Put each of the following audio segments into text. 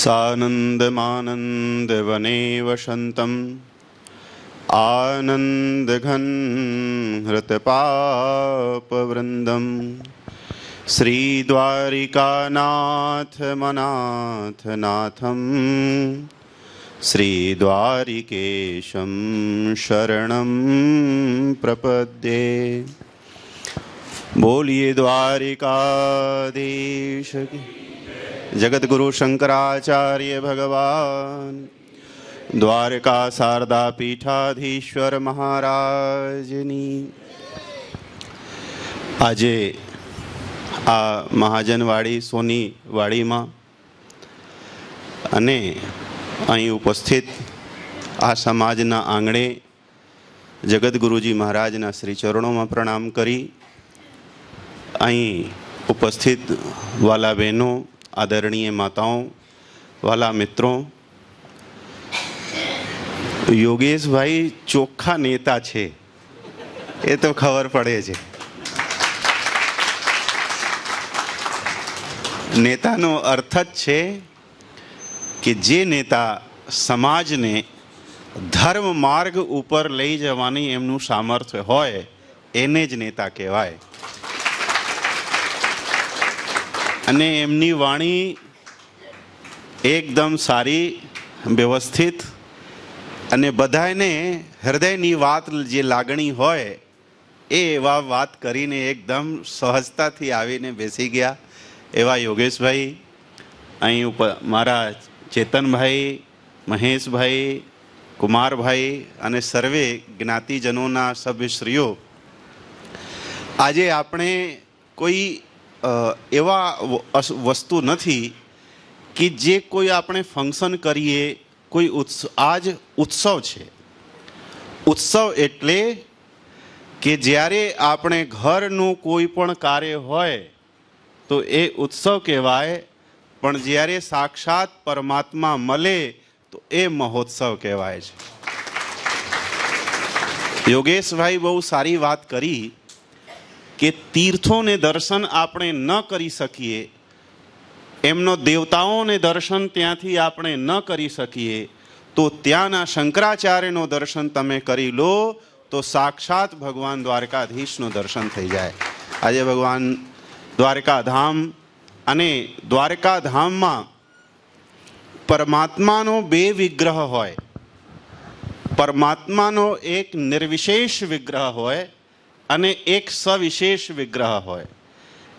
सानन्दमानन्दवने वसन्तम् आनन्दघन हृतपापवृन्दम् श्रीद्वारिकानाथमनाथनाथं श्रीद्वारिकेशं शरणं प्रपद्ये। बोलिए द्वारिकाधीश की जगद्गुरु शंकराचार्य भगवान, द्वारका शारदा पीठाधीश्वर महाराजनी। આજે આ મહાજનવાડી સોની વાડીમાં અને અહીં ઉપસ્થિત આ સમાજના આંગણે જગતગુરુજી મહારાજના શ્રી ચરણોમાં પ્રણામ કરી અહીં ઉપસ્થિત વાલા બહેનો, આદરણીય માતાઓ, વાલા મિત્રો, યોગેશભાઈ ચોખ્ખા નેતા છે એ તો ખબર પડે છે. નેતાનો અર્થ જ છે કે જે નેતા સમાજને ધર્મ માર્ગ ઉપર લઈ જવાની એમનું સામર્થ્ય હોય એને જ નેતા કહેવાય. અને એમની વાણી એકદમ સારી, વ્યવસ્થિત અને બધાને હૃદયની વાત જે લાગણી હોય એ એવા વાત કરીને એકદમ સહજતાથી આવીને બેસી ગયા એવા યોગેશભાઈ, અહીં ઉપર મારા ચેતનભાઈ, મહેશભાઈ, કુમારભાઈ અને સર્વે જ્ઞાતિજનોના સભ્યશ્રીઓ, આજે આપણે કોઈ એવા વસ્તુ નથી કે જે કોઈ આપણે ફંક્શન કરીએ, કોઈ આજ ઉત્સવ છે. ઉત્સવ એટલે કે જ્યારે આપણે ઘરનું કોઈ પણ કાર્ય હોય તો એ ઉત્સવ કહેવાય, પણ જ્યારે સાક્ષાત પરમાત્મા મળે તો એ મહોત્સવ કહેવાય છે. યોગેશભાઈ બહુ સારી વાત કરી કે તીર્થોને દર્શન આપણે ન કરી શકીએ, એમનો દેવતાઓને દર્શન ત્યાંથી આપણે ન કરી શકીએ, તો ત્યાંના શંકરાચાર્યનો દર્શન તમે કરી લો તો સાક્ષાત ભગવાન દ્વારકાધીશનું દર્શન થઈ જાય. આજે ભગવાન દ્વારકાધામ અને દ્વારકાધામમાં પરમાત્માનો બે વિગ્રહ હોય. પરમાત્માનો એક નિર્વિશેષ વિગ્રહ હોય અને એક સવિશેષ વિગ્રહ હોય.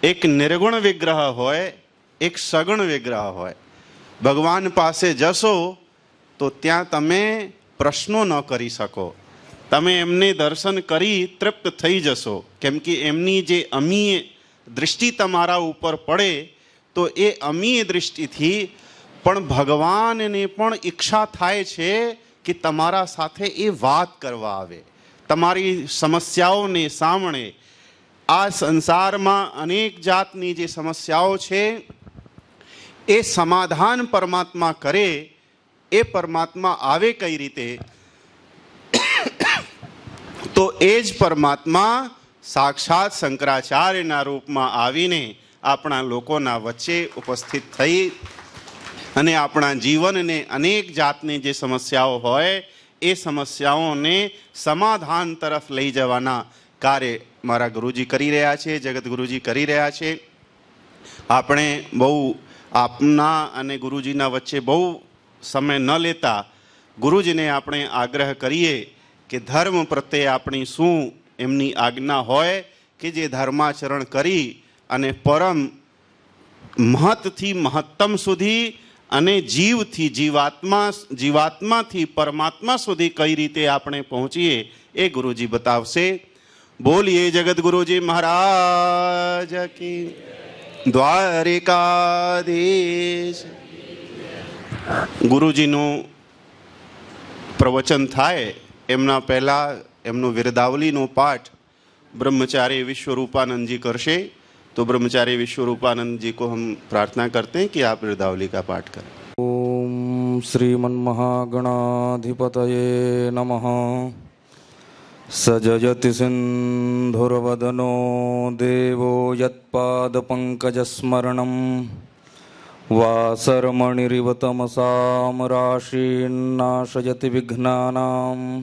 એક નિર્ગુણ વિગ્રહ હોય, એક સગુણ વિગ્રહ હોય. ભગવાન પાસે જશો તો ત્યાં તમે પ્રશ્નો ન કરી શકો, તમે એમને દર્શન કરી તૃપ્ત થઈ જશો, કેમ કે એમની જે અમીય દૃષ્ટિ તમારા ઉપર પડે તો એ અમીય દૃષ્ટિથી પણ ભગવાનને પણ ઈચ્છા થાય છે કે તમારા સાથે એ વાત કરવા આવે, તમારી સમસ્યાઓને સાંભળે. આ સંસારમાં અનેક જાતની જે સમસ્યાઓ છે એ સમાધાન પરમાત્મા કરે. એ પરમાત્મા આવે કઈ રીતે? તો એ જ પરમાત્મા સાક્ષાત શંકરાચાર્યના રૂપમાં આવીને આપણા લોકોના વચ્ચે ઉપસ્થિત થઈ અને આપણા જીવનને અનેક જાતની જે સમસ્યાઓ હોય એ સમસ્યાઓને સમાધાન તરફ લઈ જવાના કાર્ય મારા ગુરુજી કરી રહ્યા છે, જગતગુરુજી કરી રહ્યા છે. આપણે બહુ આપના અને ગુરુજીના વચ્ચે બહુ સમય ન લેતા ગુરુજીને આપણે આગ્રહ કરીએ કે ધર્મ પ્રત્યે આપણી શું એમની આજ્ઞા હોય કે જે ધર્માચરણ કરી અને પરમ મહત્થી મહત્તમ સુધી અને જીવથી જીવાત્માથી પરમાત્મા સુધી કઈ રીતે આપણે પહોંચીએ એ ગુરુજી બતાવશે. બોલીએ જગતગુરુજી મહારાજ કી, દ્વારિકાધીશ. ગુરુજીનું પ્રવચન થાય એમના પહેલાં એમનું વિરદાવલીનો પાઠ ब्रह्मचारी विश्वरूपानंद जी करशे. तो ब्रह्मचारी विश्वरूपानंद जी को हम प्रार्थना करते हैं कि आप विरदावली का पाठ करें. ओम श्रीमन्महागणाधिपतये नमः. सजयति सिन्धुर्वदनो देवो यत्पादपङ्कजस्मरणं वासरमणिरिव तमसां राशीन्नाशयति विघ्नानां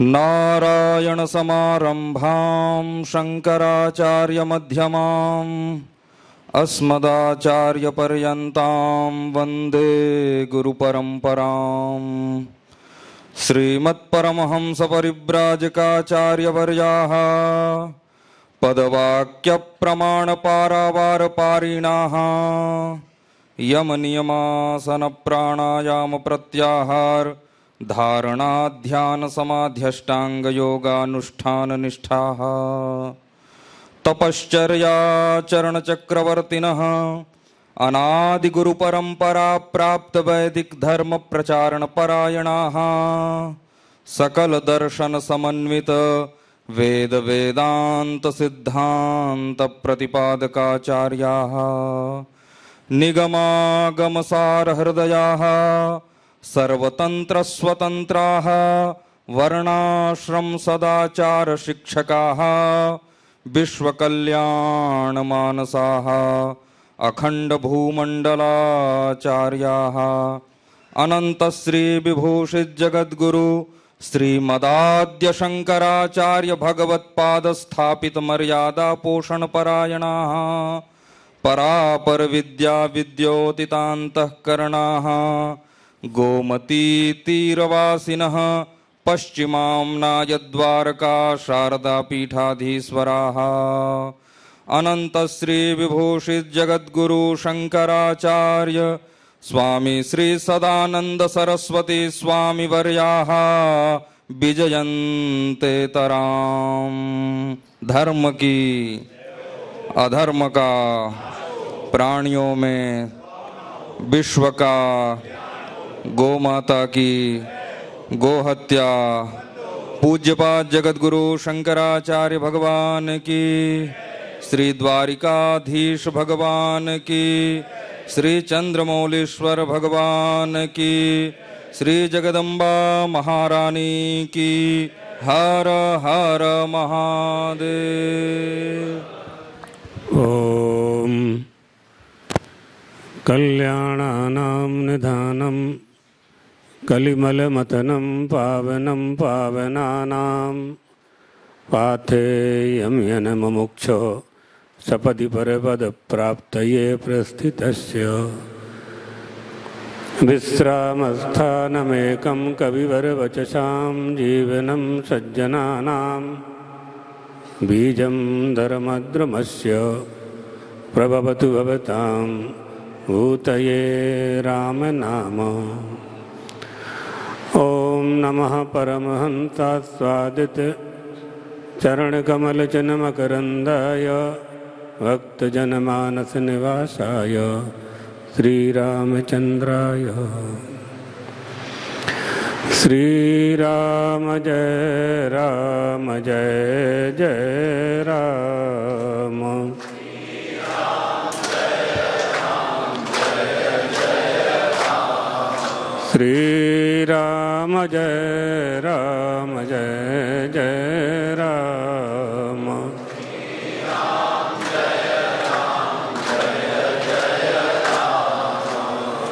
नारायणसमारम्भां शङ्कराचार्यमध्यमाम् अस्मदाचार्यपर्यन्तां वन्दे गुरुपरम्पराम्। श्रीमत्परमहंसपरिव्राजकाचार्यवर्याः पदवाक्यप्रमाणपारावारपारिणाः यमनियमासनप्राणायामप्रत्याहार धारणाध्यानसमाध्यष्टाङ्गयोगानुष्ठाननिष्ठाः तपश्चर्याचरणचक्रवर्तिनः अनादिगुरुपरम्पराप्राप्तवैदिकधर्मप्रचारणपरायणाः सकलदर्शनसमन्वित वेदवेदान्तसिद्धान्तप्रतिपादकाचार्याः निगमागमसारहृदयाः सर्वतन्त्रस्वतन्त्राः वर्णाश्रमसदाचारशिक्षकाः विश्वकल्याणमानसाः अखण्डभूमण्डलाचार्याः अनन्तश्रीविभूषितजगद्गुरु श्रीमदाद्यशङ्कराचार्य भगवत्पादस्थापितमर्यादापोषणपरायणाः परापरविद्याविद्योतितान्तःकरणाः गोमतीतीरवासिनः पश्चिमाम्नायद्वारका शारदापीठाधीश्वराः अनन्तश्रीविभूषितजगद्गुरु शङ्कराचार्य स्वामी श्री सदानंद सरस्वती स्वामी वर्याः विजयन्ते तराम। धर्म की अधर्म का प्राणियों में विश्व का गौमाता की गोहत्या पूज्यपाद जगद्गुरु शंकराचार्य भगवान की, श्री द्वारिकाधीश भगवान की, श्री चंद्रमौलीश्वर भगवान की, श्री जगदम्बा महारानी की। हर हर महादेव। ओम कल्याणानां निधानं कलिमलमथनं पावनं पावनानां पाथेयं यनमुमुक्षो सपदि परपदप्राप्तये प्रस्थितस्य विश्रामस्थानमेकं कविवरवचसां जीवनं सज्जनानां बीजं धर्मद्रुमस्य प्रभवतु भवतां भूतये रामनाम। ॐ नमः परमहंसास्वादित चरणकमलचनमकरन्दाय भक्तजनमानस निवासाय श्रीरामचन्द्राय। श्रीराम जय राम जय जय राम। श्रीराम जय राम जय जय राम।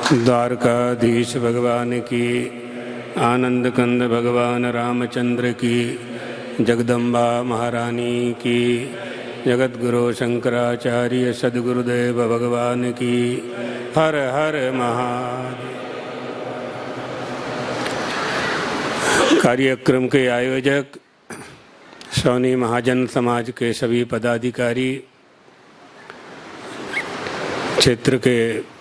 द्वारकाधीश भगवान की, आनंद कंद भगवान रामचंद्र की, जगदम्बा महारानी की, जगद्गुरु शंकराचार्य सद्गुरुदेव भगवान की। हर हर महादेव। कार्यक्रम के आयोजक सोनी महाजन समाज के सभी पदाधिकारी, क्षेत्र के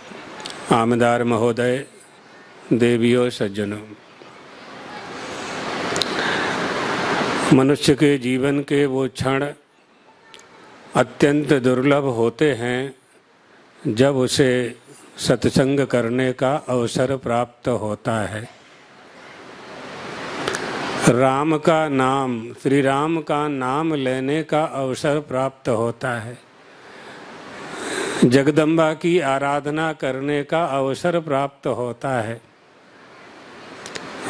आमदार महोदय, देवियों, सज्जनों, मनुष्य के जीवन के वो क्षण अत्यंत दुर्लभ होते हैं जब उसे सत्संग करने का अवसर प्राप्त होता है। राम का नाम, श्री राम का नाम लेने का अवसर प्राप्त होता है। जगदम्बा की आराधना करने का अवसर प्राप्त होता है।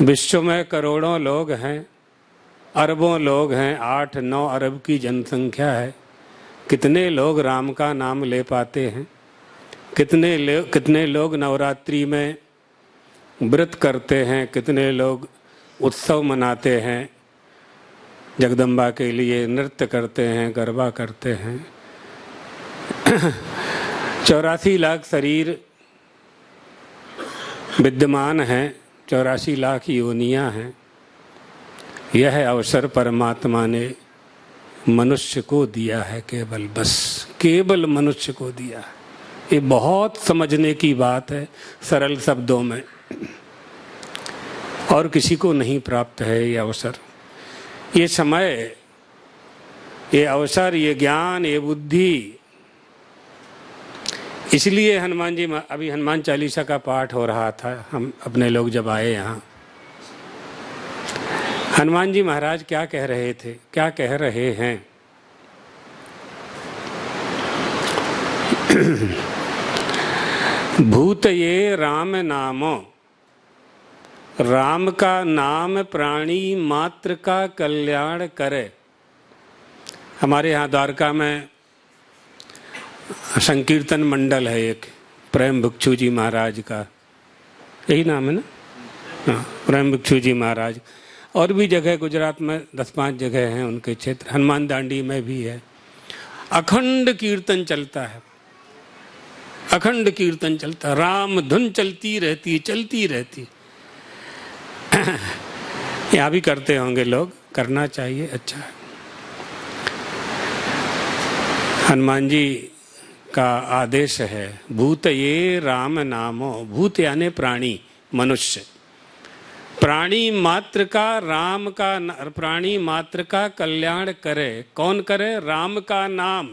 विश्व में करोड़ों लोग हैं, अरबों लोग हैं, 8-9 अरब की जनसंख्या है। कितने लोग राम का नाम ले पाते हैं? कितने लोग नवरात्रि में व्रत करते हैं, कितने लोग उत्सव मनाते हैं, जगदम्बा के लिए नृत्य करते हैं, गरबा करते हैं। 84 लाख शरीर विद्यमान हैं, 84 लाख योनियां हैं। यह अवसर परमात्मा ने मनुष्य को दिया है, केवल मनुष्य को दिया है। ये बहुत समझने की बात है, सरल शब्दों में। और किसी को नहीं प्राप्त है ये अवसर, ये समय, ये अवसर, ये ज्ञान, ये बुद्धि। इसलिए हनुमान जी, अभी हनुमान चालीसा का पाठ हो रहा था, हम अपने लोग जब आए यहाँ, हनुमान जी महाराज क्या कह रहे थे, क्या कह रहे हैं? भूत ये राम नामो, राम का नाम प्राणी मात्र का कल्याण करे। हमारे यहाँ द्वारका में संकीर्तन मंडल है एक, प्रेम भिक्षु जी महाराज का, यही नाम है ना? हाँ, प्रेम भिक्षु जी महाराज। और भी जगह गुजरात में 10-5 जगह हैं उनके क्षेत्र, हनुमान दांडी में भी है। अखंड कीर्तन चलता है, अखंड कीर्तन चलता, राम धुन चलती रहती। यहाँ भी करते होंगे लोग, करना चाहिए, अच्छा है। हनुमान जी का आदेश है, भूत ये राम नामो, भूत यानी प्राणी, मनुष्य, प्राणी मात्र का, राम का, प्राणी मात्र का कल्याण करे। कौन करे? राम का नाम,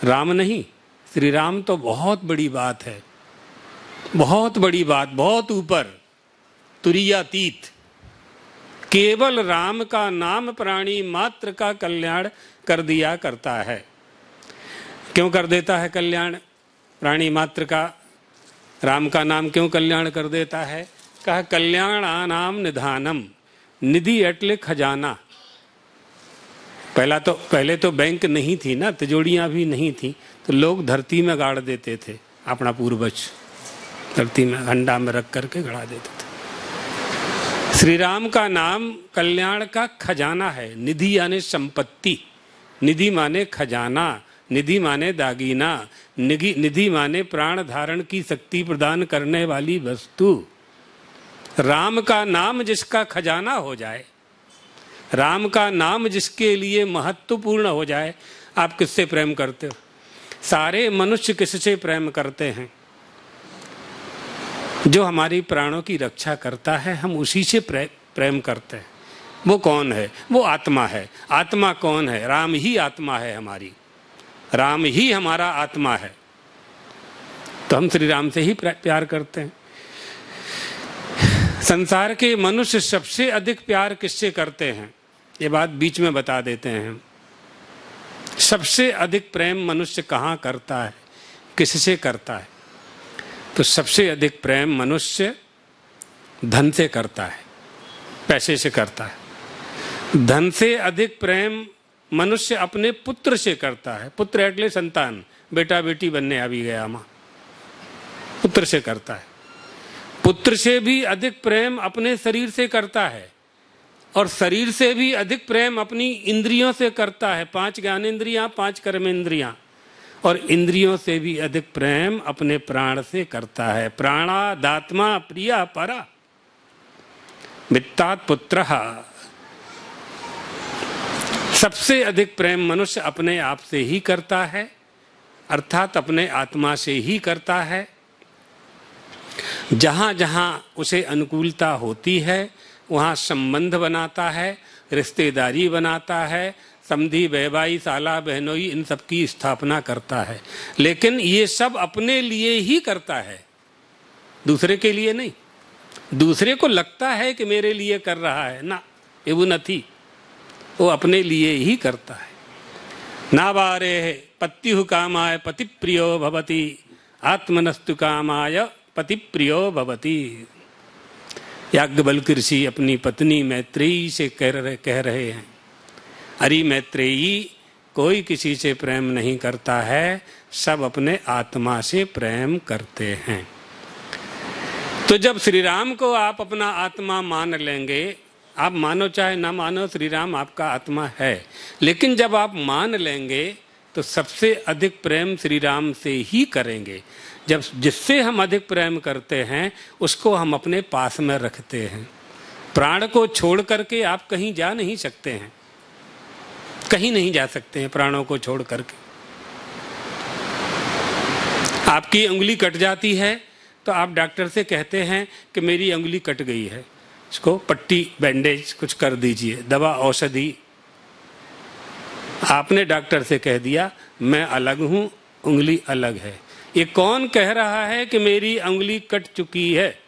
राम नहीं, श्री राम तो बहुत बड़ी बात है, बहुत बड़ी बात, बहुत ऊपर, तुरीयातीत। केवल राम का नाम प्राणी मात्र का कल्याण कर दिया करता है। क्यों कर देता है कल्याण? प्राणी मात्र का, राम का नाम क्यों कल्याण कर देता है? कहा कल्याणानाम निधानम, निधि एटले खजाना। पहले तो बैंक नहीं थी ना, तिजोड़ियां भी नहीं थी, तो लोग धरती में गाड़ देते थे, अपना पूर्वज धरती में हंडा में रख करके गड़ा देते थे। श्री राम का नाम कल्याण का खजाना है। निधि यानी संपत्ति, निधि माने खजाना, निधि माने दागीना, निधि माने प्राण धारण की शक्ति प्रदान करने वाली वस्तु। राम का नाम जिसका खजाना हो जाए, राम का नाम जिसके लिए महत्वपूर्ण हो जाए। आप किससे प्रेम करते हो? सारे मनुष्य किससे प्रेम करते हैं? जो हमारी प्राणों की रक्षा करता है, हम उसी से प्रेम करते हैं। वो कौन है? वो आत्मा है। आत्मा कौन है? राम ही आत्मा है हमारी, राम ही हमारा आत्मा है। तो हम श्री राम से ही प्यार करते हैं। संसार के मनुष्य सबसे अधिक प्यार किससे करते हैं? ये बात बीच में बता देते हैं। सबसे अधिक प्रेम मनुष्य कहाँ करता है, किससे करता है? तो सबसे अधिक प्रेम मनुष्य धन से करता है, पैसे से करता है। धन से अधिक प्रेम मनुष्य अपने पुत्र से करता है। पुत्र एटले संतान, बेटा बेटी बनने अभी गया माँ, पुत्र से करता है। पुत्र से भी अधिक प्रेम अपने शरीर से करता है, और शरीर से भी अधिक प्रेम अपनी इंद्रियों से करता है। 5 ज्ञानेंद्रियां, 5 कर्मेंद्रियां, और इंद्रियों से भी अधिक प्रेम अपने प्राण से करता है। प्राणादात्मा प्रिया परा वित्तात् पुत्रः। सबसे अधिक प्रेम मनुष्य अपने आप से ही करता है, अर्थात अपने आत्मा से ही करता है। जहाँ जहाँ उसे अनुकूलता होती है वहाँ संबंध बनाता है, रिश्तेदारी बनाता है, समधी बहबाई साला बहनोई इन सब की स्थापना करता है। लेकिन ये सब अपने लिए ही करता है, दूसरे के लिए नहीं। दूसरे को लगता है कि मेरे लिए कर रहा है ना, ये वो नहीं, वो अपने लिए ही करता है। ना बारे पत्युः कामाय पति प्रियो भवति, आत्मनस्तु कामाय पति प्रियो भवति। याज्ञवल्क्य ऋषि अपनी पत्नी मैत्रेयी से कह रहे हैं, अरे मैत्रेयी, कोई किसी से प्रेम नहीं करता है सब अपने आत्मा से प्रेम करते हैं। तो जब श्री राम को आप अपना आत्मा मान लेंगे, आप मानो चाहे ना मानो, श्री राम आपका आत्मा है, लेकिन जब आप मान लेंगे तो सबसे अधिक प्रेम श्री राम से ही करेंगे। जब जिससे हम अधिक प्रेम करते हैं उसको हम अपने पास में रखते हैं। प्राण को छोड़ करके आप कहीं जा नहीं सकते हैं, कहीं नहीं जा सकते हैं प्राणों को छोड़ करके। आपकी उंगली कट जाती है तो आप डॉक्टर से कहते हैं कि मेरी उंगली कट गई है, इसको पट्टी बैंडेज कुछ कर दीजिए, दवा औषधि। आपने डॉक्टर से कह दिया मैं अलग हूं, उंगली अलग है। ये कौन कह रहा है कि मेरी उंगली कट चुकी है,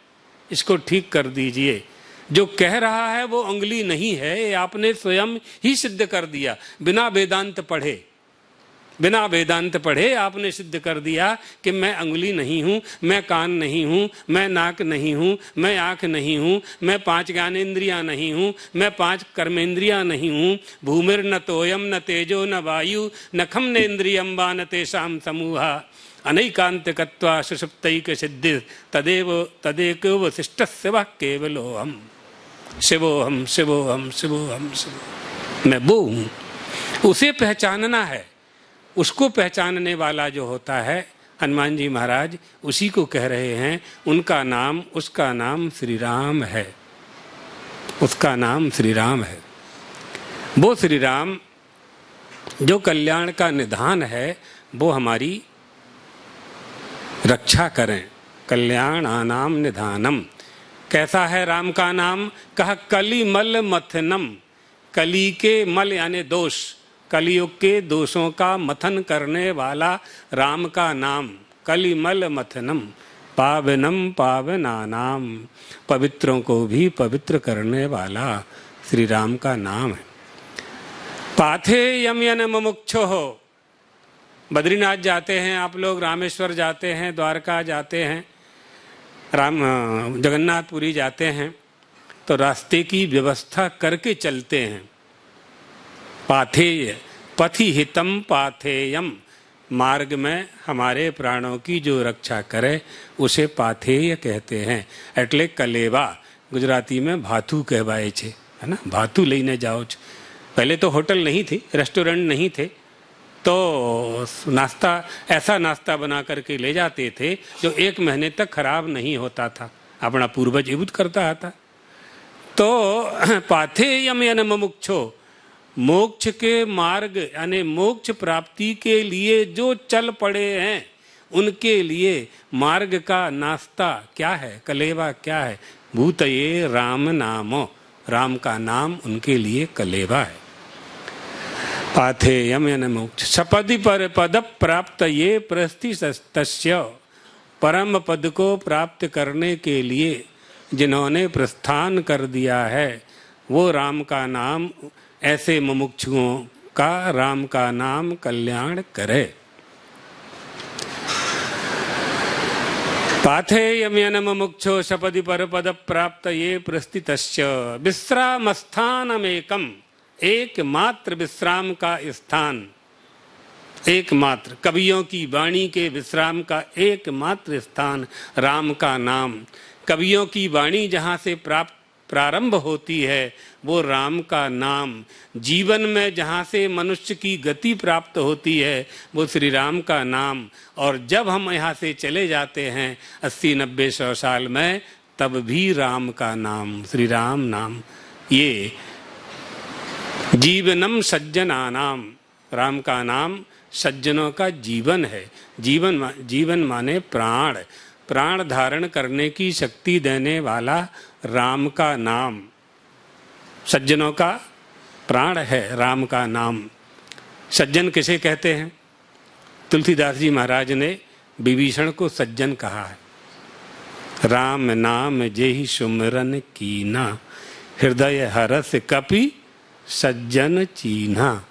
इसको ठीक कर दीजिए? जो कह रहा है वो उंगली नहीं है, ये आपने स्वयं ही सिद्ध कर दिया। बिना वेदांत पढ़े आपने सिद्ध कर दिया कि मैं उंगली नहीं हूँ, मैं कान नहीं हूँ, मैं नाक नहीं हूँ, मैं आँख नहीं हूँ, मैं 5 ज्ञानेन्द्रियाँ नहीं हूँ, मैं 5 कर्मेंद्रियाँ नहीं हूँ। भूमिर न तोयम न तेजो न वायु न खम नेन्द्रियम वा न तेषां समूहा अनैकांतिकत्वा सुषुप्तैक सिद्धि तदेको वशिष्ठ शिव केवलोहम शिवोहम शिवोहम शिवोहम शिव। मैं वो हूँ। उसे पहचानना है। उसको पहचानने वाला जो होता है, हनुमान जी महाराज उसी को कह रहे हैं। उसका नाम श्री राम है। उसका नाम श्री राम है। वो श्री राम जो कल्याण का निधान है, वो हमारी रक्षा करें। कल्याणानाम निधानम। कैसा है राम का नाम? कहा कली मल मथनम। कली के मल यानी दोष, कलियुग के दोषों का मथन करने वाला राम का नाम। कलिमल मथनम पावनम पावनानाम। पवित्रों को भी पवित्र करने वाला श्री राम का नाम है। पाथे यमयन मुमुक्षो हो। बद्रीनाथ जाते हैं आप लोग, रामेश्वर जाते हैं, द्वारका जाते हैं, जगन्नाथपुरी जाते हैं, तो रास्ते की व्यवस्था करके चलते हैं। पाथेय पथि हितम पाथेयम। मार्ग में हमारे प्राणों की जो रक्षा करे उसे पाथेय कहते हैं। એટલે कलेवा गुजराती में भाथू कहवाए छे, है ना। भाथू लईने जाओ छ। पहले तो होटल नहीं थी, रेस्टोरेंट नहीं थे, तो नाश्ता ऐसा नाश्ता बना करके ले जाते थे जो 1 महीने तक खराब नहीं होता था। अपना पूर्वज युद्ध करता था। तो पाथेयम यानी मुमुक्षो, मोक्ष के मार्ग यानी मोक्ष प्राप्ति के लिए जो चल पड़े हैं उनके लिए मार्ग का नाश्ता क्या है, कलेवा क्या है? भूतये राम नामो। राम का नाम उनके लिए कलेवा है। पाथेयम यानी मोक्ष। सपदि पर पद प्राप्त ये प्रस्ति तस्य। परम पद को प्राप्त करने के लिए जिन्होंने प्रस्थान कर दिया है वो राम का नाम, ऐसे मुमुक्षुओं का राम का नाम कल्याण करे। पाथेयम यानी मुमुक्षो सपदि पर पद प्राप्त ये प्रस्थितस्य। विश्रामस्थानमेकम। एकमात्र विश्राम का स्थान, एकमात्र कवियों की वाणी के विश्राम का एकमात्र स्थान राम का नाम। कवियों की वाणी जहाँ से प्रारंभ होती है वो राम का नाम। जीवन में जहाँ से मनुष्य की गति प्राप्त होती है वो श्री राम का नाम। और जब हम यहाँ से चले जाते हैं 80-90-100 साल में, तब भी राम का नाम, श्री राम नाम। ये जीवनम सज्जनानाम। राम का नाम सज्जनों का जीवन है। जीवन माने प्राण। प्राण धारण करने की शक्ति देने वाला राम का नाम सज्जनों का प्राण है। राम का नाम। सज्जन किसे कहते हैं? तुलसीदास जी महाराज ने विभीषण को सज्जन कहा है। राम नाम जेहि सुमिरन कीना, हृदय हरस कपि सज्जन चीन्हा।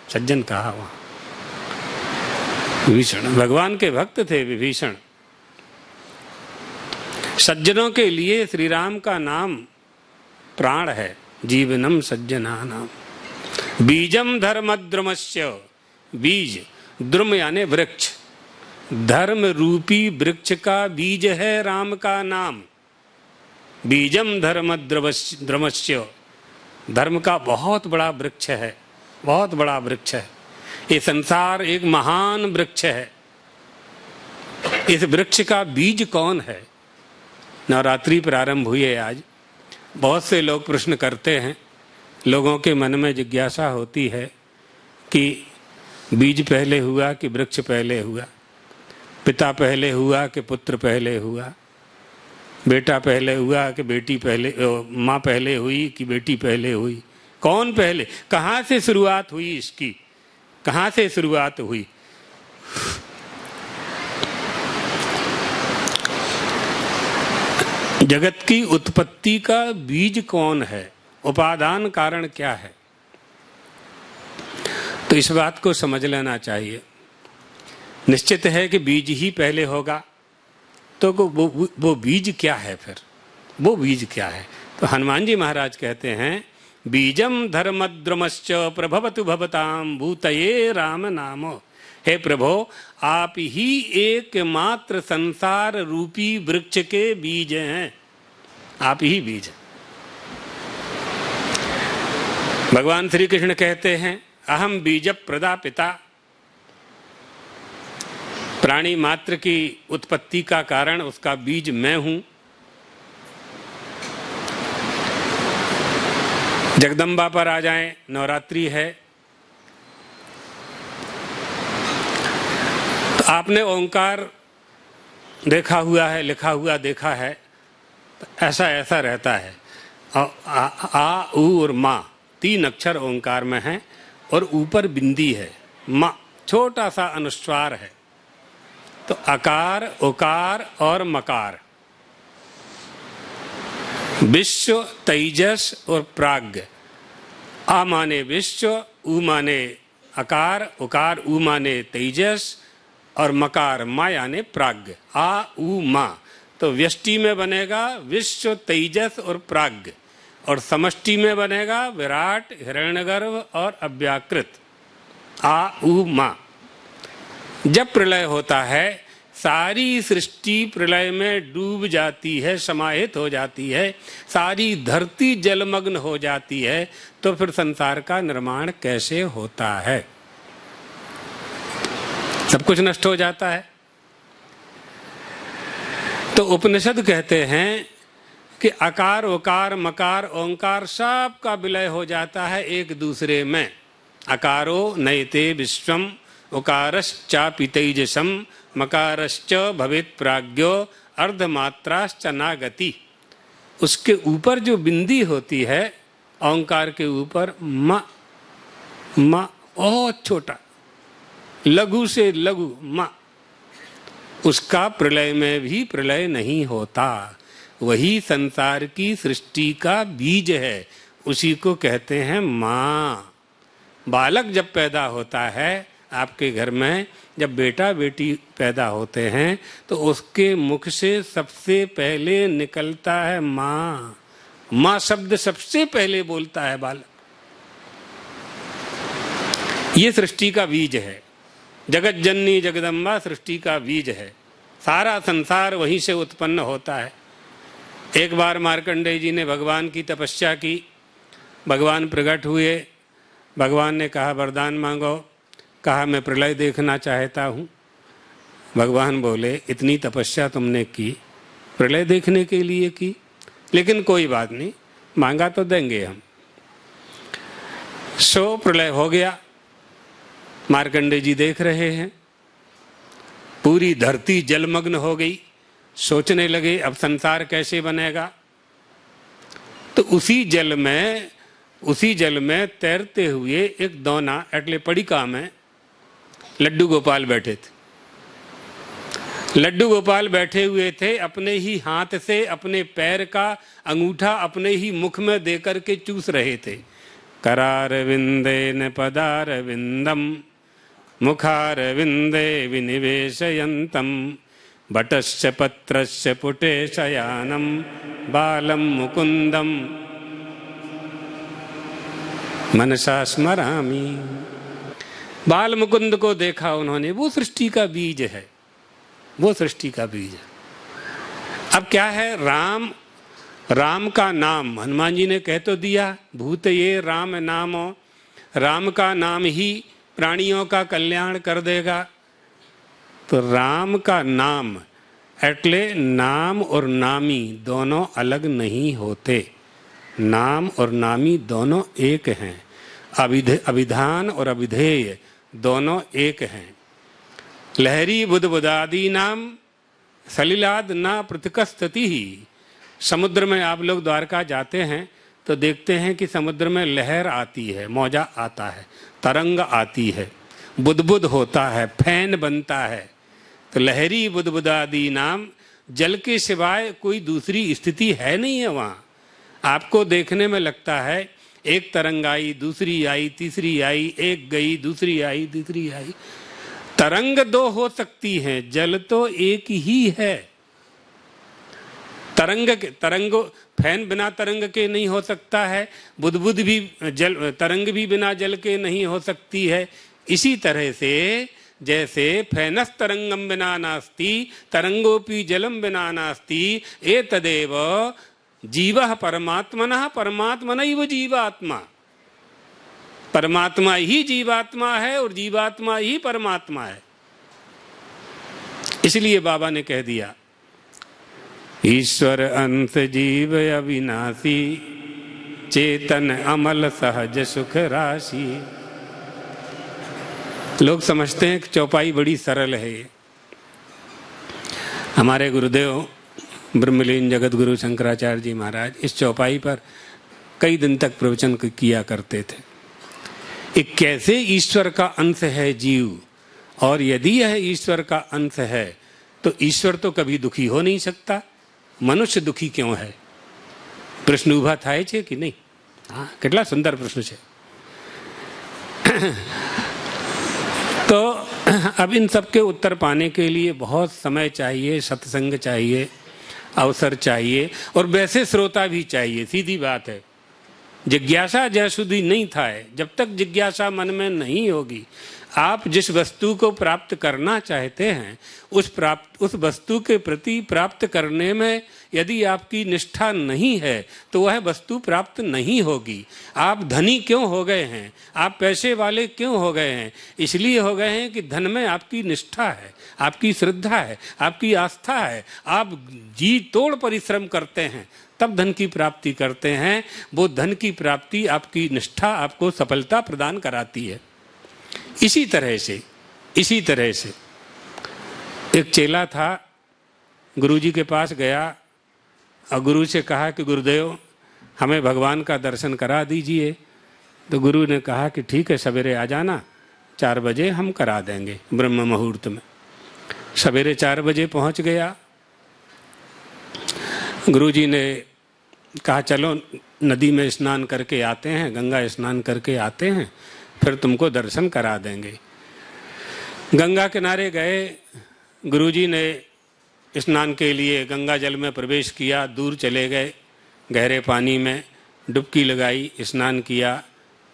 सज्जन कहा वहां। विभीषण भगवान के भक्त थे। विभीषण सज्जनों के लिए श्री राम का नाम प्राण है। जीवनम सज्जनानाम। बीजम धर्म द्रुमस्य। बीज, द्रुम यानी वृक्ष, धर्म रूपी वृक्ष का बीज है राम का नाम। बीजम धर्म द्रमस्य, धर्म का बहुत बड़ा वृक्ष है, बहुत बड़ा वृक्ष है। ये संसार एक महान वृक्ष है। इस वृक्ष का बीज कौन है? नवरात्रि प्रारंभ हुई है आज। बहुत से लोग प्रश्न करते हैं, लोगों के मन में जिज्ञासा होती है कि बीज पहले हुआ कि वृक्ष पहले हुआ, पिता पहले हुआ कि पुत्र पहले हुआ, बेटा पहले हुआ कि बेटी पहले, माँ पहले हुई कि बेटी पहले हुई, कौन पहले? कहाँ से शुरुआत हुई इसकी? कहाँ से शुरुआत हुई? जगत की उत्पत्ति का बीज कौन है? उपादान कारण क्या है? तो इस बात को समझ लेना चाहिए। निश्चित है कि बीज ही पहले होगा, तो वो बीज क्या है? फिर वो बीज क्या है? तो हनुमान जी महाराज कहते हैं, बीजम धर्मद्रमश्च प्रभवतु भवताम भूतये राम नामो। हे प्रभो, आप ही एकमात्र संसार रूपी वृक्ष के बीज हैं, आप ही बीज। भगवान श्री कृष्ण कहते हैं, अहम बीज प्रदापिता। प्राणी मात्र की उत्पत्ति का कारण, उसका बीज मैं हूं। जगदम्बा पर आ जाएं, नवरात्रि है तो आपने ओंकार देखा हुआ है, लिखा हुआ देखा है, तो ऐसा ऐसा रहता है। आ उ और माँ 3 अक्षर ओंकार में हैं और ऊपर बिंदी है, माँ छोटा सा अनुस्वार है। तो अकार, उकार और मकार, विश्व, तेजस और प्राज्ञ। आ माने विश्व, उ माने अकार, उकार उ माने तेजस और मकार मा याने प्राज्ञ। आ उ मा, तो व्यष्टि में बनेगा विश्व, तेजस और प्राज्ञ, और समष्टि में बनेगा विराट, हिरण्यगर्भ और अव्याकृत। आ उ मा। जब प्रलय होता है, सारी सृष्टि प्रलय में डूब जाती है, समाहित हो जाती है, सारी धरती जलमग्न हो जाती है, तो फिर संसार का निर्माण कैसे होता है? सब कुछ नष्ट हो जाता है। तो उपनिषद कहते हैं कि अकार, उकार, मकार, ओंकार सब का विलय हो जाता है एक दूसरे में। अकारो नयते विश्वम, उकारश्चापि तेजसम, मकारश्च भवेत् प्राज्ञो, अर्धमात्राश्च नागति। उसके ऊपर जो बिंदी होती है, ओंकार के ऊपर म बहुत छोटा, लघु से लघु म, उसका प्रलय में भी प्रलय नहीं होता। वही संसार की सृष्टि का बीज है, उसी को कहते हैं माँ। बालक जब पैदा होता है आपके घर में, जब बेटा बेटी पैदा होते हैं, तो उसके मुख से सबसे पहले निकलता है माँ। माँ शब्द सबसे पहले बोलता है बालक। ये सृष्टि का बीज है। जगत जननी जगदम्बा सृष्टि का बीज है। सारा संसार वहीं से उत्पन्न होता है। एक बार मार्कंडेय जी ने भगवान की तपस्या की, भगवान प्रकट हुए, भगवान ने कहा वरदान मांगो, कहा मैं प्रलय देखना चाहता हूँ। भगवान बोले इतनी तपस्या तुमने की, प्रलय देखने के लिए की, लेकिन कोई बात नहीं, मांगा तो देंगे हम। सो प्रलय हो गया। मार्कंडेय जी देख रहे हैं, पूरी धरती जलमग्न हो गई। सोचने लगे अब संसार कैसे बनेगा। तो उसी जल में तैरते हुए एक दोना एटले पड़िका में लड्डू गोपाल बैठे थे। लड्डू गोपाल बैठे हुए थे, अपने ही हाथ से अपने पैर का अंगूठा अपने ही मुख में देकर के चूस रहे थे। करार विंदे न पदार विंदम, मुखार विंदे विनिवेशयंतम, बटश्च पत्रश्च पुटे शयानम, बालम मुकुंदम मनसा स्मरामि। बाल मुकुंद को देखा उन्होंने, वो सृष्टि का बीज है। वो सृष्टि का बीज है। अब क्या है, राम, राम का नाम हनुमान जी ने कह तो दिया, भूत ये राम नामो, राम का नाम ही प्राणियों का कल्याण कर देगा। तो राम का नाम एटले नाम और नामी दोनों अलग नहीं होते, नाम और नामी दोनों एक हैं, अभिधान और अभिधेय दोनों एक हैं। लहरी बुध बुदादि नाम सलिलाद ना पृथकस्तति ही। समुद्र में आप लोग द्वारका जाते हैं तो देखते हैं कि समुद्र में लहर आती है, मौजा आता है, तरंग आती है, बुदबुद होता है, फैन बनता है। तो लहरी बुदबुदादि नाम, जल के सिवाय कोई दूसरी स्थिति है नहीं है वहाँ। आपको देखने में लगता है एक तरंग आई, दूसरी आई, तीसरी आई, एक गई, दूसरी आई, तीसरी आई। तरंग दो हो सकती हैं, जल तो एक ही है। तरंग फैन बिना तरंग के नहीं हो सकता है, बुदबुद भी जल, तरंग भी बिना जल के नहीं हो सकती है। इसी तरह से जैसे फैनस तरंगम बिना नास्ति, तरंगोपि जलम बिना नास्ति, एतदेव जीवः परमात्मनः परमात्मनैव जीवात्मा। परमात्मा ही जीवात्मा है और जीवात्मा ही परमात्मा है। इसलिए बाबा ने कह दिया, ईश्वर अंश जीव अविनाशी, चेतन अमल सहज सुख राशि। लोग समझते हैं कि चौपाई बड़ी सरल है। हमारे गुरुदेव ब्रह्मलीन जगत गुरु शंकराचार्य जी महाराज इस चौपाई पर कई दिन तक प्रवचन किया करते थे। एक कैसे ईश्वर का अंश है जीव, और यदि यह ईश्वर का अंश है तो ईश्वर तो कभी दुखी हो नहीं सकता, मनुष्य दुखी क्यों है? प्रश्न उभा થાય છે कि नहीं? हाँ, કેટલા सुंदर प्रश्न છે। तो अब इन सब के उत्तर पाने के लिए बहुत समय चाहिए, सत्संग चाहिए, अवसर चाहिए, और वैसे श्रोता भी चाहिए। सीधी बात है, जिज्ञासा ज्यां સુધી नहीं થાય, जब तक जिज्ञासा मन में नहीं होगी, आप जिस वस्तु को प्राप्त करना चाहते हैं उस वस्तु के प्रति प्राप्त करने में यदि आपकी निष्ठा नहीं है तो वह वस्तु प्राप्त नहीं होगी। आप धनी क्यों हो गए हैं, आप पैसे वाले क्यों हो गए हैं? इसलिए हो गए हैं कि धन में आपकी निष्ठा है, आपकी श्रद्धा है, आपकी आस्था है। आप जी तोड़ परिश्रम करते हैं तब धन की प्राप्ति करते हैं। वो धन की प्राप्ति, आपकी निष्ठा आपको सफलता प्रदान कराती है। इसी तरह से एक चेला था, गुरुजी के पास गया और गुरु से कहा कि गुरुदेव हमें भगवान का दर्शन करा दीजिए। तो गुरु ने कहा कि ठीक है, सवेरे आ जाना, 4 बजे हम करा देंगे ब्रह्म मुहूर्त में। सवेरे 4 बजे पहुंच गया। गुरुजी ने कहा चलो नदी में स्नान करके आते हैं, गंगा स्नान करके आते हैं, फिर तुमको दर्शन करा देंगे। गंगा किनारे गए, गुरुजी ने स्नान के लिए गंगा जल में प्रवेश किया, दूर चले गए, गहरे पानी में डुबकी लगाई, स्नान किया,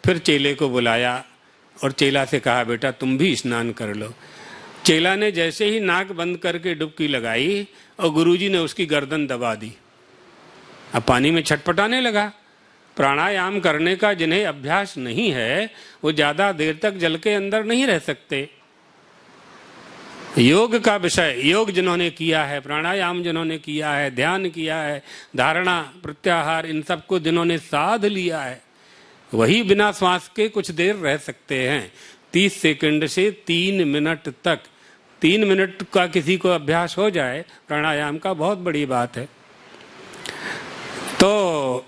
फिर चेले को बुलाया और चेला से कहा बेटा तुम भी स्नान कर लो। चेला ने जैसे ही नाक बंद करके डुबकी लगाई और गुरुजी ने उसकी गर्दन दबा दी। अब पानी में छटपटाने लगा। प्राणायाम करने का जिन्हें अभ्यास नहीं है वो ज़्यादा देर तक जल के अंदर नहीं रह सकते। योग का विषय, योग जिन्होंने किया है, प्राणायाम जिन्होंने किया है, ध्यान किया है, धारणा प्रत्याहार, इन सबको जिन्होंने साध लिया है, वही बिना श्वास के कुछ देर रह सकते हैं। 30 सेकंड से 3 मिनट तक। 3 मिनट का किसी को अभ्यास हो जाए प्राणायाम का, बहुत बड़ी बात है। तो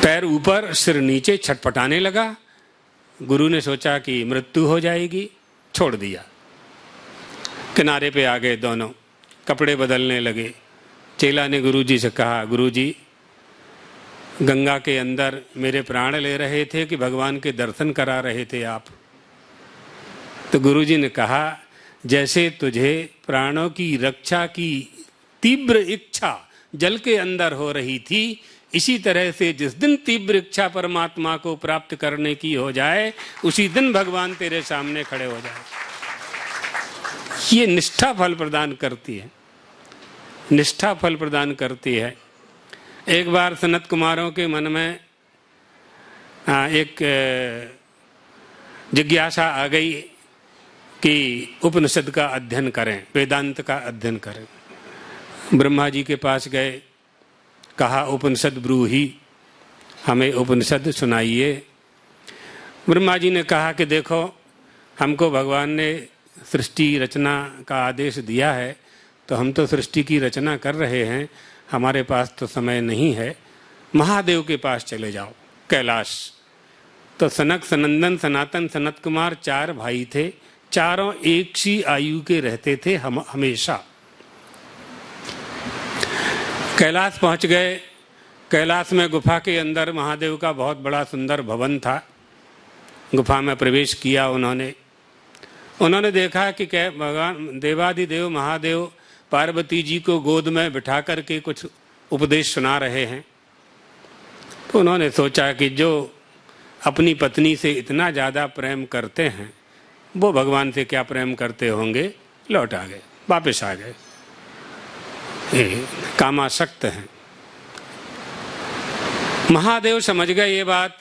पैर ऊपर सिर नीचे छटपटाने लगा। गुरु ने सोचा कि मृत्यु हो जाएगी, छोड़ दिया। किनारे पे आ गए दोनों, कपड़े बदलने लगे। चेला ने गुरुजी से कहा गुरुजी गंगा के अंदर मेरे प्राण ले रहे थे कि भगवान के दर्शन करा रहे थे आप? तो गुरुजी ने कहा जैसे तुझे प्राणों की रक्षा की तीव्र इच्छा जल के अंदर हो रही थी, इसी तरह से जिस दिन तीव्र इच्छा परमात्मा को प्राप्त करने की हो जाए, उसी दिन भगवान तेरे सामने खड़े हो जाए। ये निष्ठा फल प्रदान करती है, निष्ठा फल प्रदान करती है। एक बार सनत कुमारों के मन में एक जिज्ञासा आ गई कि उपनिषद का अध्ययन करें, वेदांत का अध्ययन करें। ब्रह्मा जी के पास गए, कहा उपनिषद ब्रूहि, हमें उपनिषद सुनाइए। ब्रह्मा जी ने कहा कि देखो, हमको भगवान ने सृष्टि रचना का आदेश दिया है, तो हम तो सृष्टि की रचना कर रहे हैं, हमारे पास तो समय नहीं है, महादेव के पास चले जाओ, कैलाश। तो सनक, सनंदन, सनातन, सनत कुमार 4 भाई थे, चारों एक सी आयु के रहते थे हमेशा। कैलाश पहुंच गए। कैलाश में गुफा के अंदर महादेव का बहुत बड़ा सुंदर भवन था। गुफा में प्रवेश किया उन्होंने देखा कि भगवान देवाधिदेव महादेव पार्वती जी को गोद में बिठा करके कुछ उपदेश सुना रहे हैं। तो उन्होंने सोचा कि जो अपनी पत्नी से इतना ज़्यादा प्रेम करते हैं, वो भगवान से क्या प्रेम करते होंगे। लौट आ गए, वापस आ गए। कामासक्त हैं। महादेव समझ गए ये बात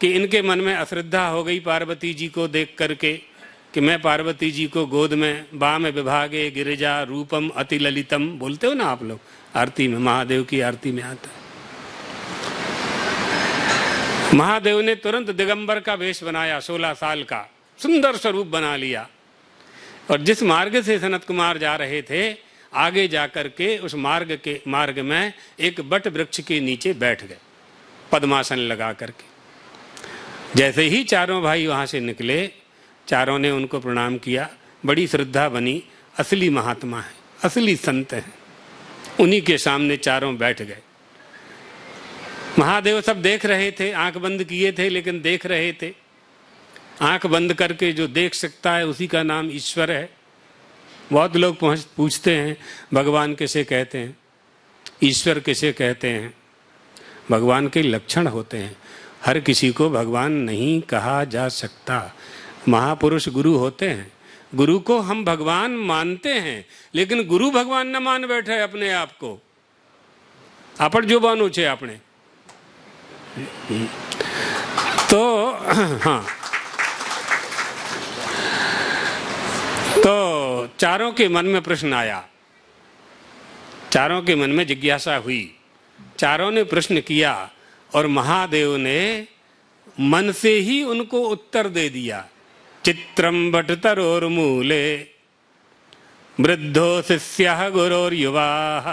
कि इनके मन में अश्रद्धा हो गई पार्वती जी को देख करके, कि मैं पार्वती जी को गोद में वाम विभागे गिरिजा रूपम अति ललितम बोलते हो ना आप लोग आरती में, महादेव की आरती में आता है। महादेव ने तुरंत दिगंबर का वेश बनाया, 16 साल का सुंदर स्वरूप बना लिया, और जिस मार्ग से सनत कुमार जा रहे थे, आगे जाकर के उस मार्ग में एक बट वृक्ष के नीचे बैठ गए, पद्मासन लगा करके। जैसे ही चारों भाई वहां से निकले, चारों ने उनको प्रणाम किया, बड़ी श्रद्धा बनी, असली महात्मा है, असली संत हैं। उन्हीं के सामने चारों बैठ गए। महादेव सब देख रहे थे, आंख बंद किए थे, लेकिन देख रहे थे। आंख बंद करके जो देख सकता है उसी का नाम ईश्वर है। बहुत लोग पूछते हैं भगवान किसे कहते हैं, ईश्वर किसे कहते हैं। भगवान के लक्षण होते हैं, हर किसी को भगवान नहीं कहा जा सकता। महापुरुष गुरु होते हैं, गुरु को हम भगवान मानते हैं, लेकिन गुरु भगवान न मान बैठे अपने आप को। आपण जो बानो छे आपने तो हाँ, तो चारों के मन में प्रश्न आया, चारों के मन में जिज्ञासा हुई, चारों ने प्रश्न किया और महादेव ने मन से ही उनको उत्तर दे दिया। चित्रम बटतरोर्मूले वृद्धो शिष्यः गुरोर्युवाः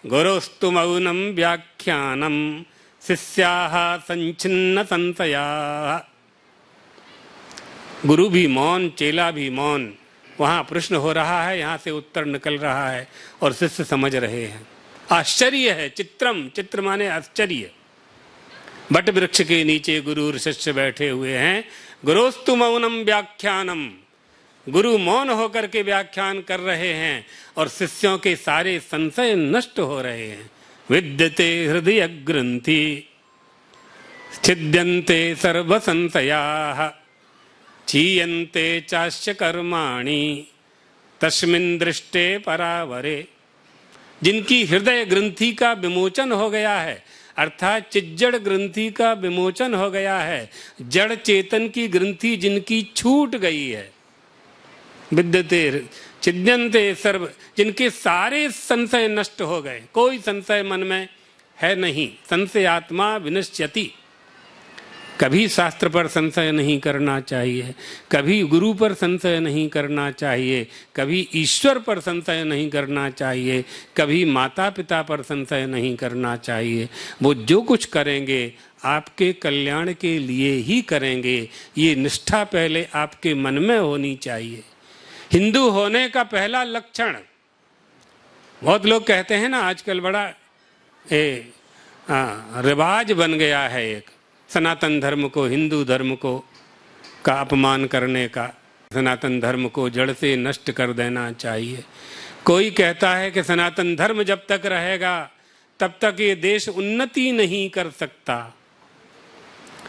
गुरोस्तु मौनम व्याख्यानम शिष्याः संचिन्न संशयाः। गुरु भी मौन, चेला भी मौन। वहाँ प्रश्न हो रहा है, यहाँ से उत्तर निकल रहा है और शिष्य समझ रहे हैं। आश्चर्य है। चित्रम, चित्र माने आश्चर्य। बट वृक्ष के नीचे गुरु और शिष्य बैठे हुए हैं। गुरोस्तु मौनम व्याख्यानम, गुरु मौन होकर के व्याख्यान कर रहे हैं और शिष्यों के सारे संशय नष्ट हो रहे हैं। विद्यते हृदय ग्रंथि छिद्यन्ते सर्व संशयाः क्षीयन्ते चास्य कर्माणि तस्मिन् दृष्टे परावरे। जिनकी हृदय ग्रंथि का विमोचन हो गया है, अर्थात चिज्जड़ ग्रंथि का विमोचन हो गया है, जड़ चेतन की ग्रंथि जिनकी छूट गई है। विद्यते छिद्यन्ते सर्व, जिनके सारे संशय नष्ट हो गए, कोई संशय मन में है नहीं। संशयात्मा विनश्यति। कभी शास्त्र पर संशय नहीं करना चाहिए, कभी गुरु पर संशय नहीं करना चाहिए, कभी ईश्वर पर संशय नहीं करना चाहिए, कभी माता पिता पर संशय नहीं करना चाहिए। वो जो कुछ करेंगे आपके कल्याण के लिए ही करेंगे। ये निष्ठा पहले आपके मन में होनी चाहिए। हिंदू होने का पहला लक्षण, बहुत लोग कहते हैं ना आजकल बड़ा रिवाज बन गया है एक, सनातन धर्म को, हिंदू धर्म को का अपमान करने का, सनातन धर्म को जड़ से नष्ट कर देना चाहिए। कोई कहता है कि सनातन धर्म जब तक रहेगा तब तक ये देश उन्नति नहीं कर सकता।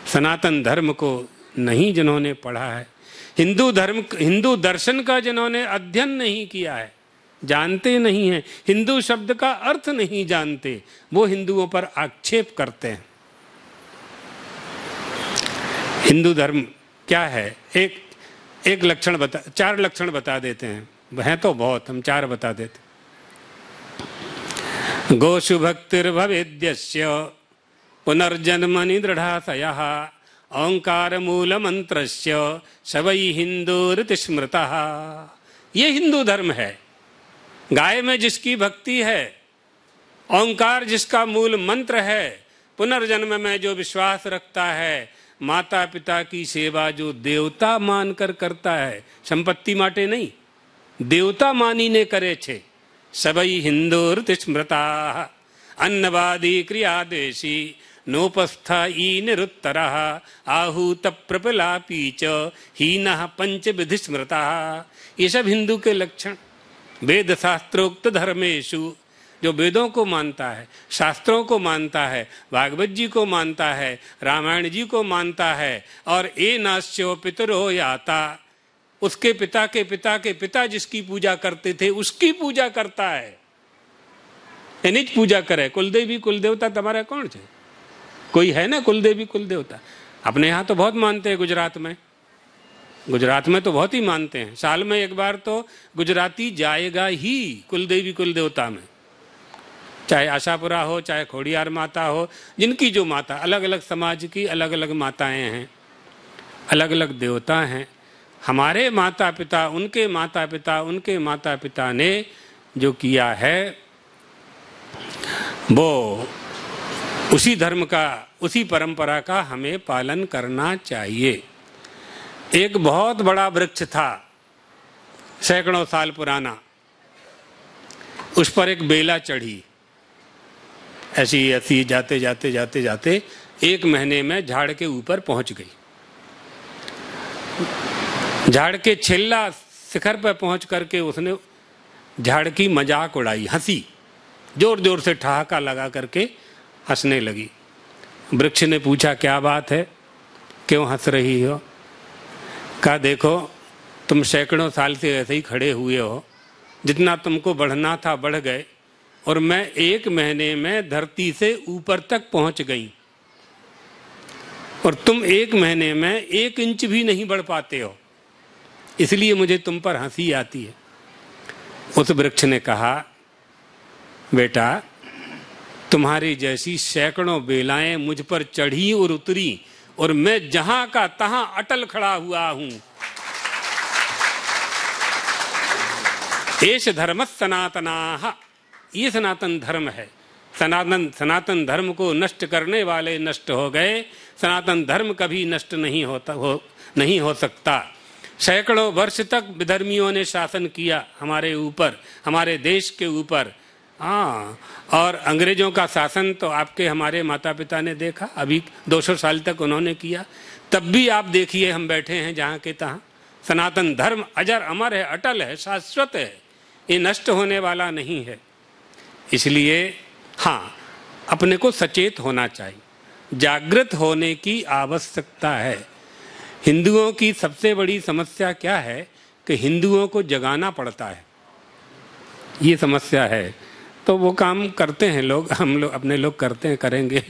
सनातन धर्म को नहीं जिन्होंने पढ़ा है, हिंदू दर्शन का जिन्होंने अध्ययन नहीं किया है, जानते नहीं हैं, हिंदू शब्द का अर्थ नहीं जानते, वो हिंदुओं पर आक्षेप करते हैं। हिंदू धर्म क्या है? एक लक्षण बता, 4 लक्षण बता देते हैं, हैं तो बहुत, हम 4 बता देते। गोषु भक्तिर्भवेद्यस्य पुनर्जन्मनि दृढ़ाशयः ओंकार मूल मंत्रस्य सवै हिंदूरिति स्मृतः। ये हिंदू धर्म है। गाय में जिसकी भक्ति है, ओंकार जिसका मूल मंत्र है, पुनर्जन्म में जो विश्वास रखता है, माता पिता की सेवा जो देवता मानकर करता है, संपत्ति माटे नहीं, देवता मानीने करे छे, सवै हिंदूरिति स्मृताः अन्नवादी क्रियादेशी नोपस्था निरुत्तरः आहूत प्रपलापी च हीनः पंचविधि स्मृतः। ये सब हिंदू के लक्षण। वेद शास्त्रोक्त धर्मेषु, जो वेदों को मानता है, शास्त्रों को मानता है, भागवत जी को मानता है, रामायण जी को मानता है, और ए नास्यो पितरो याता, उसके पिता के पिता के पिता जिसकी पूजा करते थे उसकी पूजा करता है, एनिज पूजा करे। कुलदेवी कुलदेवता तुम्हारा कौन है? कोई है ना कुलदेवी कुलदेवता? अपने यहाँ तो बहुत मानते हैं, गुजरात में तो बहुत ही मानते हैं। साल में एक बार तो गुजराती जाएगा ही कुलदेवी कुलदेवता में, चाहे आशापुरा हो, चाहे खोड़ियार माता हो, जिनकी जो माता, अलग अलग समाज की अलग अलग माताएं हैं, अलग अलग देवता हैं। हमारे माता पिता, उनके माता पिता, उनके माता पिता ने जो किया है वो उसी धर्म का, उसी परंपरा का हमें पालन करना चाहिए। एक बहुत बड़ा वृक्ष था, सैकड़ों साल पुराना, उस पर एक बेला चढ़ी। ऐसी ऐसी जाते जाते जाते जाते 1 महीने में झाड़ के ऊपर पहुंच गई। झाड़ के छिल्ला शिखर पर पहुंच करके उसने झाड़ की मजाक उड़ाई, हंसी, जोर जोर से ठहाका लगा करके हंसने लगी। वृक्ष ने पूछा, क्या बात है, क्यों हंस रही हो? कहा, देखो तुम सैकड़ों साल से ऐसे ही खड़े हुए हो, जितना तुमको बढ़ना था बढ़ गए, और मैं 1 महीने में धरती से ऊपर तक पहुंच गई, और तुम 1 महीने में 1 इंच भी नहीं बढ़ पाते हो, इसलिए मुझे तुम पर हंसी आती है। उस वृक्ष ने कहा, बेटा तुम्हारी जैसी सैकड़ों बेलाएं मुझ पर चढ़ी और उतरी, और मैं जहां का तहां अटल खड़ा हुआ हूं। एष धर्म सनातनाः, ये सनातन धर्म है। सनातन धर्म को नष्ट करने वाले नष्ट हो गए। सनातन धर्म कभी नष्ट नहीं हो सकता। सैकड़ों वर्ष तक विधर्मियों ने शासन किया हमारे ऊपर, हमारे देश के ऊपर। हाँ, और अंग्रेजों का शासन तो आपके हमारे माता पिता ने देखा, अभी 200 साल तक उन्होंने किया। तब भी आप देखिए, हम बैठे हैं जहाँ के तहाँ। सनातन धर्म अजर अमर है, अटल है, शाश्वत है, ये नष्ट होने वाला नहीं है। इसलिए हाँ, अपने को सचेत होना चाहिए, जागृत होने की आवश्यकता है। हिंदुओं की सबसे बड़ी समस्या क्या है कि हिंदुओं को जगाना पड़ता है, ये समस्या है। तो वो काम करते हैं लोग, हम लोग अपने लोग करते हैं, करेंगे।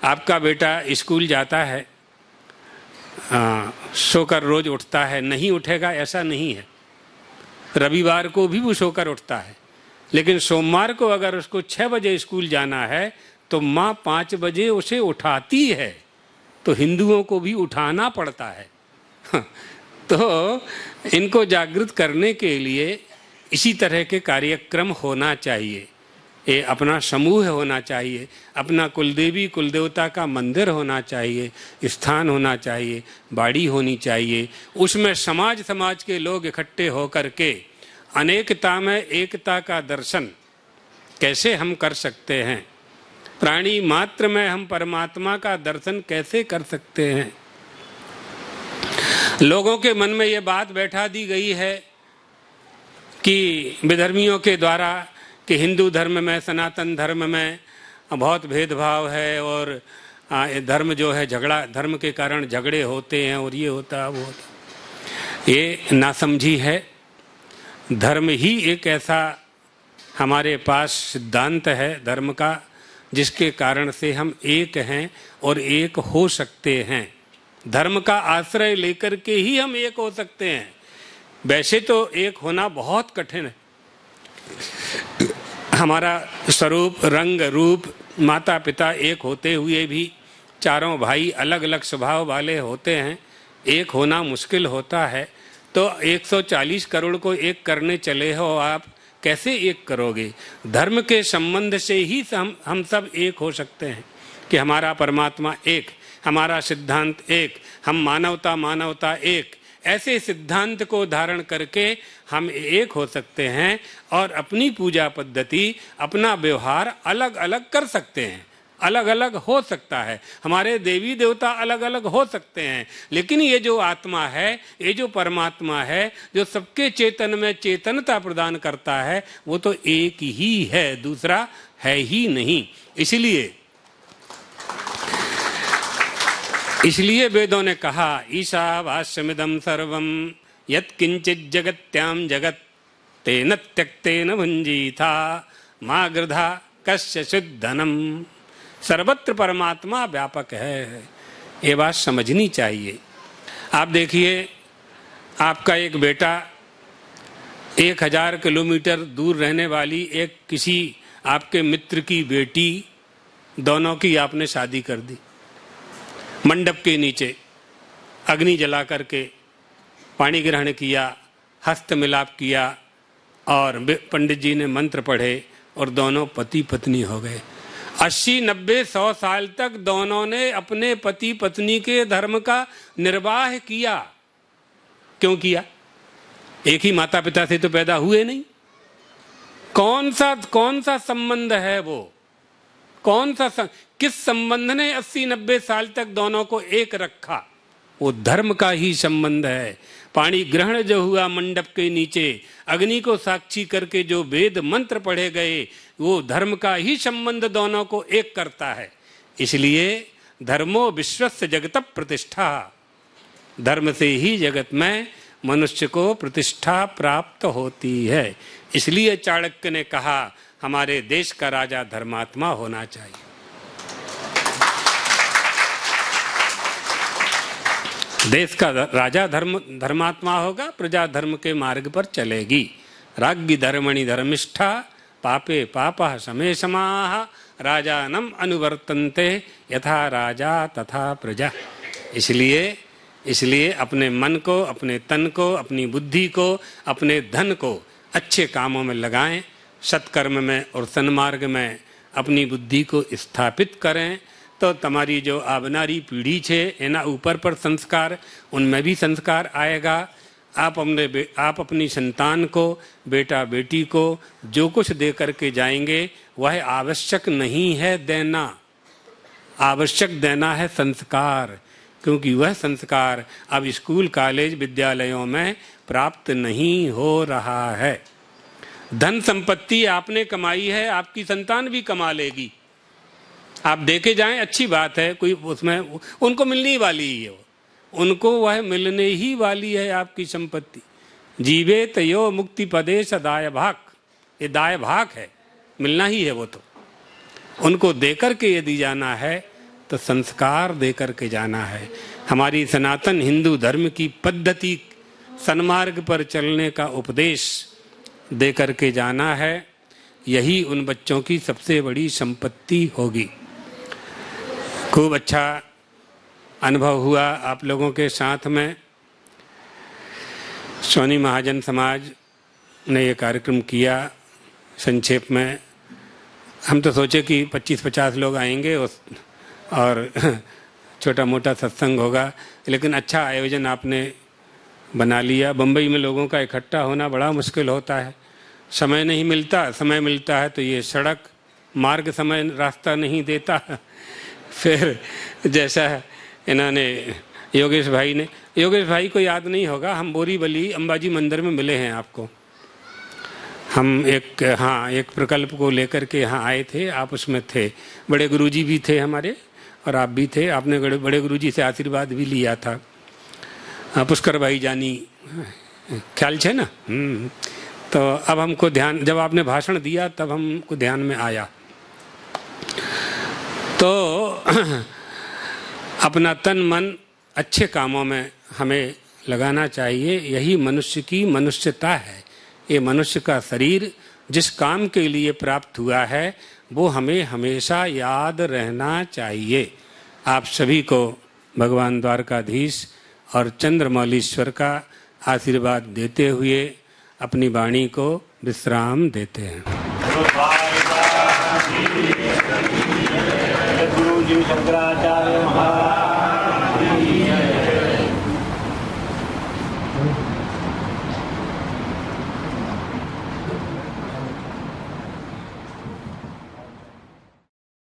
आपका बेटा स्कूल जाता है, सोकर रोज उठता है, नहीं उठेगा ऐसा नहीं है। रविवार को भी वो सोकर उठता है, लेकिन सोमवार को अगर उसको 6 बजे स्कूल जाना है तो माँ 5 बजे उसे उठाती है। तो हिंदुओं को भी उठाना पड़ता है। तो इनको जागृत करने के लिए इसी तरह के कार्यक्रम होना चाहिए। ये अपना समूह होना चाहिए, अपना कुलदेवी कुलदेवता का मंदिर होना चाहिए, स्थान होना चाहिए, बाड़ी होनी चाहिए। उसमें समाज के लोग इकट्ठे होकर के अनेकता में एकता का दर्शन कैसे हम कर सकते हैं, प्राणी मात्र में हम परमात्मा का दर्शन कैसे कर सकते हैं। लोगों के मन में ये बात बैठा दी गई है कि विधर्मियों के द्वारा कि हिंदू धर्म में, सनातन धर्म में बहुत भेदभाव है और धर्म जो है झगड़ा, धर्म के कारण झगड़े होते हैं और ये होता वो होता, ये नासमझी है। धर्म ही एक ऐसा हमारे पास सिद्धांत है धर्म का, जिसके कारण से हम एक हैं और एक हो सकते हैं। धर्म का आश्रय लेकर के ही हम एक हो सकते हैं। वैसे तो एक होना बहुत कठिन है। हमारा स्वरूप, रंग, रूप, माता पिता एक होते हुए भी चारों भाई अलग अलग स्वभाव वाले होते हैं, एक होना मुश्किल होता है। तो 140 करोड़ को एक करने चले हो आप, कैसे एक करोगे? धर्म के संबंध से ही हम सब एक हो सकते हैं कि हमारा परमात्मा एक, हमारा सिद्धांत एक, हम मानवता एक। ऐसे सिद्धांत को धारण करके हम एक हो सकते हैं और अपनी पूजा पद्धति, अपना व्यवहार अलग अलग कर सकते हैं, अलग अलग हो सकता है। हमारे देवी देवता अलग अलग हो सकते हैं, लेकिन ये जो आत्मा है, ये जो परमात्मा है, जो सबके चेतन में चेतनता प्रदान करता है, वो तो एक ही है, दूसरा है ही नहीं। इसलिए वेदों ने कहा, ईशावास्यमिदं सर्वं यत्किंचित् जगत्यां जगत् तेन त्यक्तेन भुंजीथा मा गृधा कस्यचित् धनम्। सर्वत्र परमात्मा व्यापक है, ये बात समझनी चाहिए। आप देखिए, आपका एक बेटा 1000 किलोमीटर दूर रहने वाली एक किसी आपके मित्र की बेटी, दोनों की आपने शादी कर दी। मंडप के नीचे अग्नि जला करके पानी ग्रहण किया, हस्त मिलाप किया और पंडित जी ने मंत्र पढ़े और दोनों पति पत्नी हो गए। 80, 90, 100 साल तक दोनों ने अपने पति पत्नी के धर्म का निर्वाह किया। क्यों किया? एक ही माता पिता से तो पैदा हुए नहीं। कौन सा संबंध है वो? किस संबंध ने 80, 90 साल तक दोनों को एक रखा? वो धर्म का ही संबंध है। पानी ग्रहण जो हुआ मंडप के नीचे, अग्नि को साक्षी करके जो वेद मंत्र पढ़े गए, वो धर्म का ही संबंध दोनों को एक करता है। इसलिए धर्मो विश्वस्य जगत प्रतिष्ठा, धर्म से ही जगत में मनुष्य को प्रतिष्ठा प्राप्त होती है। इसलिए चाणक्य ने कहा, हमारे देश का राजा धर्मात्मा होना चाहिए। देश का राजा धर्मात्मा होगा, प्रजा धर्म के मार्ग पर चलेगी। राज्ञ धर्मणि धर्मिष्ठा पापे पापः समे समाः राजानम अनुवर्तन्ते यथा राजा तथा प्रजा। इसलिए अपने मन को, अपने तन को, अपनी बुद्धि को, अपने धन को अच्छे कामों में लगाएं, सत्कर्म में और सन्मार्ग में अपनी बुद्धि को स्थापित करें। तो तुम्हारी जो आवनारी पीढ़ी छे एना ऊपर पर संस्कार, उनमें भी संस्कार आएगा। आप अपनी संतान को, बेटा बेटी को जो कुछ दे करके जाएंगे, वह आवश्यक नहीं है देना, आवश्यक देना है संस्कार। क्योंकि वह संस्कार अब स्कूल, कॉलेज, विद्यालयों में प्राप्त नहीं हो रहा है। धन संपत्ति आपने कमाई है, आपकी संतान भी कमा लेगी। आप देखे जाएं, अच्छी बात है, कोई उसमें उनको मिलने ही वाली ही है, उनको वह मिलने ही वाली है आपकी संपत्ति। जीवे तयो मुक्ति पदेश दाय भाग, ये दाय भाग है, मिलना ही है। वो तो उनको देकर के यदि जाना है तो संस्कार देकर के जाना है। हमारी सनातन हिंदू धर्म की पद्धति, सन्मार्ग पर चलने का उपदेश दे करके जाना है। यही उन बच्चों की सबसे बड़ी संपत्ति होगी। खूब अच्छा अनुभव हुआ आप लोगों के साथ में। सोनी महाजन समाज ने ये कार्यक्रम किया। संक्षेप में हम तो सोचे कि 25-50 लोग आएंगे और छोटा मोटा सत्संग होगा, लेकिन अच्छा आयोजन आपने बना लिया। बम्बई में लोगों का इकट्ठा होना बड़ा मुश्किल होता है, समय नहीं मिलता। समय मिलता है तो ये सड़क मार्ग समय रास्ता नहीं देता। फिर जैसा इन्होंने योगेश भाई को याद नहीं होगा, हम बोरीवली अंबाजी मंदिर में मिले हैं आपको। हम एक प्रकल्प को लेकर के यहाँ आए थे, आप उसमें थे, बड़े गुरुजी भी थे हमारे और आप भी थे। आपने बड़े गुरुजी से आशीर्वाद भी लिया था। पुष्कर भाई जानी ख्याल छे ना। तो अब हमको ध्यान, जब आपने भाषण दिया तब हमको ध्यान में आया। तो अपना तन मन अच्छे कामों में हमें लगाना चाहिए। यही मनुष्य की मनुष्यता है। ये मनुष्य का शरीर जिस काम के लिए प्राप्त हुआ है वो हमें हमेशा याद रहना चाहिए। आप सभी को भगवान द्वारकाधीश और चंद्रमौलीश्वर का आशीर्वाद देते हुए अपनी वाणी को विश्राम देते हैं। गुरु जी शंकराचार्य महाराज